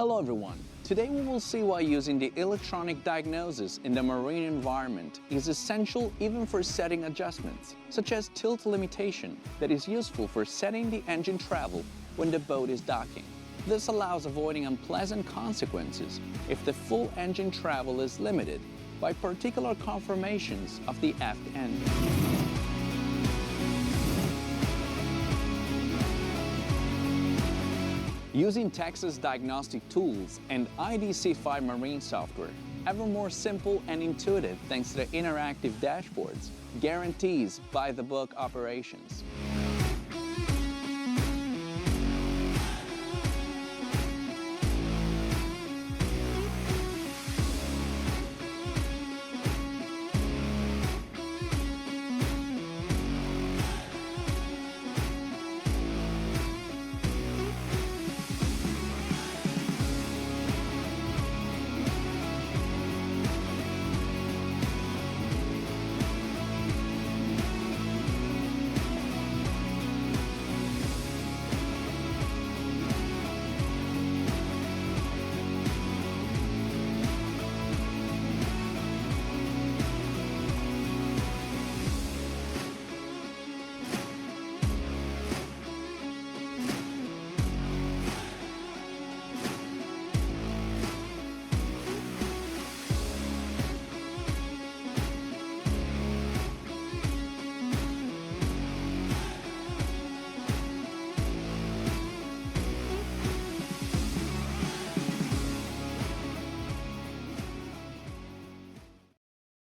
Hello everyone. Today we will see why using the electronic diagnosis in the marine environment is essential even for setting adjustments, such as tilt limitation that is useful for setting the engine travel when the boat is docking. This allows avoiding unpleasant consequences if the full engine travel is limited by particular conformations of the aft end. Using Texas diagnostic tools and IDC5 marine software, ever more simple and intuitive thanks to the interactive dashboards, guarantees by-the-book operations.